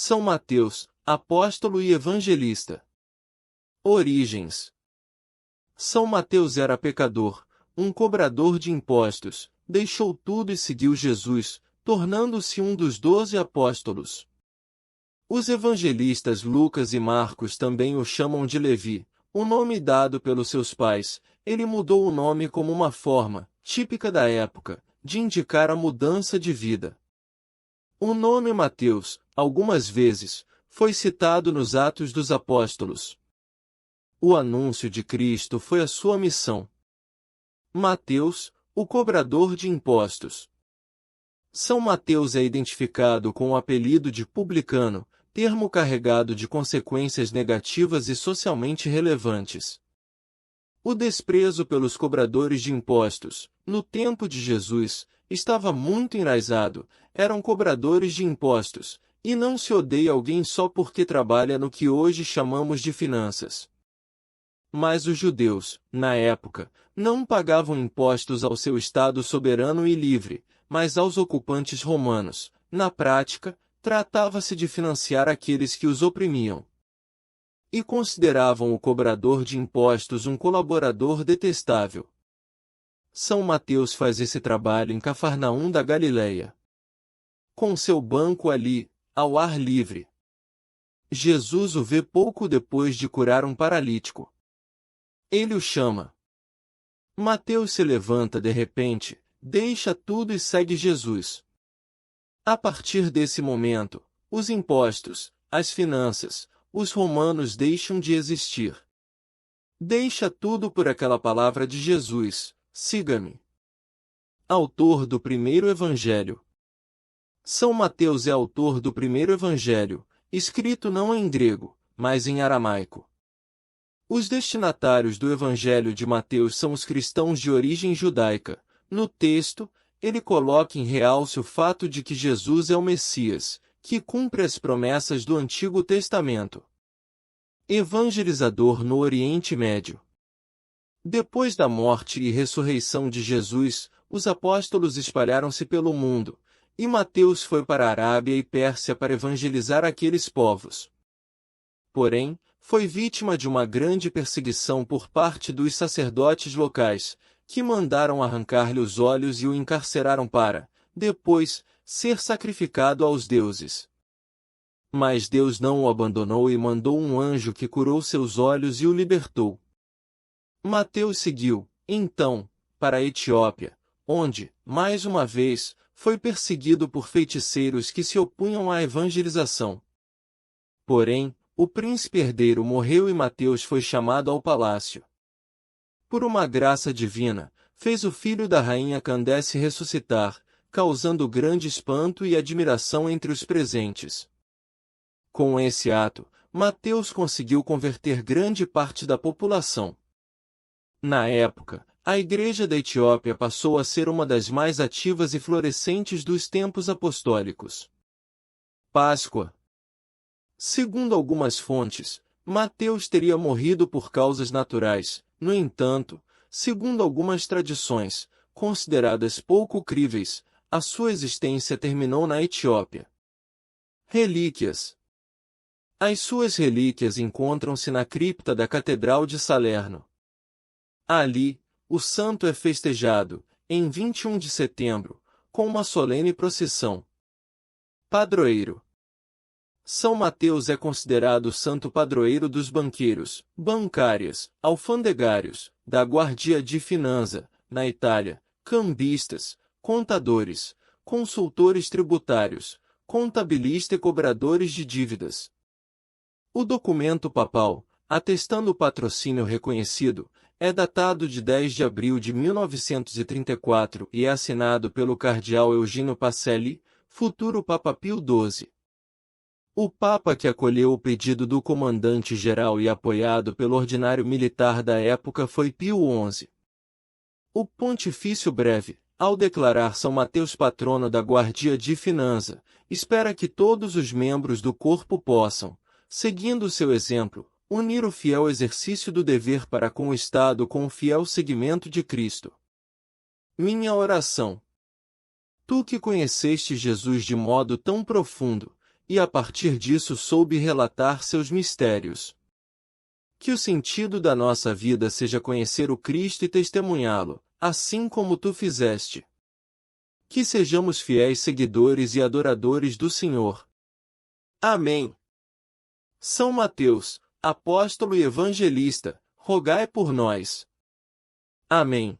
São Mateus, apóstolo e evangelista. Origens. São Mateus era pecador, um cobrador de impostos, deixou tudo e seguiu Jesus, tornando-se um dos 12 apóstolos. Os evangelistas Lucas e Marcos também o chamam de Levi, o nome dado pelos seus pais. Ele mudou o nome como uma forma, típica da época, de indicar a mudança de vida. O nome Mateus, algumas vezes, foi citado nos Atos dos Apóstolos. O anúncio de Cristo foi a sua missão. Mateus, o cobrador de impostos. São Mateus é identificado com o apelido de publicano, termo carregado de consequências negativas e socialmente relevantes. O desprezo pelos cobradores de impostos, no tempo de Jesus, estava muito enraizado. Eram cobradores de impostos, e não se odeia alguém só porque trabalha no que hoje chamamos de finanças. Mas os judeus, na época, não pagavam impostos ao seu Estado soberano e livre, mas aos ocupantes romanos. Na prática, tratava-se de financiar aqueles que os oprimiam. E consideravam o cobrador de impostos um colaborador detestável. São Mateus faz esse trabalho em Cafarnaum da Galileia. Com seu banco ali, ao ar livre. Jesus o vê pouco depois de curar um paralítico. Ele o chama. Mateus se levanta de repente, deixa tudo e segue Jesus. A partir desse momento, os impostos, as finanças, os romanos deixam de existir. Deixa tudo por aquela palavra de Jesus: siga-me. Autor do primeiro Evangelho. São Mateus é autor do primeiro Evangelho, escrito não em grego, mas em aramaico. Os destinatários do Evangelho de Mateus são os cristãos de origem judaica. No texto, ele coloca em realce o fato de que Jesus é o Messias, que cumpre as promessas do Antigo Testamento. Evangelizador no Oriente Médio. Depois da morte e ressurreição de Jesus, os apóstolos espalharam-se pelo mundo, e Mateus foi para a Arábia e Pérsia para evangelizar aqueles povos. Porém, foi vítima de uma grande perseguição por parte dos sacerdotes locais, que mandaram arrancar-lhe os olhos e o encarceraram para, depois, ser sacrificado aos deuses. Mas Deus não o abandonou e mandou um anjo que curou seus olhos e o libertou. Mateus seguiu, então, para a Etiópia, onde, mais uma vez, foi perseguido por feiticeiros que se opunham à evangelização. Porém, o príncipe herdeiro morreu e Mateus foi chamado ao palácio. Por uma graça divina, fez o filho da rainha Candace ressuscitar, causando grande espanto e admiração entre os presentes. Com esse ato, Mateus conseguiu converter grande parte da população. Na época, a Igreja da Etiópia passou a ser uma das mais ativas e florescentes dos tempos apostólicos. Páscoa. Segundo algumas fontes, Mateus teria morrido por causas naturais. No entanto, segundo algumas tradições, consideradas pouco críveis, a sua existência terminou na Etiópia. Relíquias. As suas relíquias encontram-se na cripta da Catedral de Salerno. Ali, o santo é festejado, em 21 de setembro, com uma solene procissão. Padroeiro. São Mateus é considerado o santo padroeiro dos banqueiros, bancárias, alfandegários, da Guardia di Finanza, na Itália, cambistas, contadores, consultores tributários, contabilista e cobradores de dívidas. O documento papal, atestando o patrocínio reconhecido, é datado de 10 de abril de 1934 e é assinado pelo cardeal Eugênio Pacelli, futuro Papa Pio XII. O Papa que acolheu o pedido do comandante-geral e apoiado pelo ordinário militar da época foi Pio XI. O Pontifício Breve, ao declarar São Mateus patrono da Guardia di Finanza, espera que todos os membros do corpo possam, seguindo seu exemplo, unir o fiel exercício do dever para com o Estado com o fiel seguimento de Cristo. Minha oração. Tu que conheceste Jesus de modo tão profundo, e a partir disso soube relatar seus mistérios. Que o sentido da nossa vida seja conhecer o Cristo e testemunhá-lo, assim como tu fizeste. Que sejamos fiéis seguidores e adoradores do Senhor. Amém. São Mateus, apóstolo e evangelista, rogai por nós. Amém.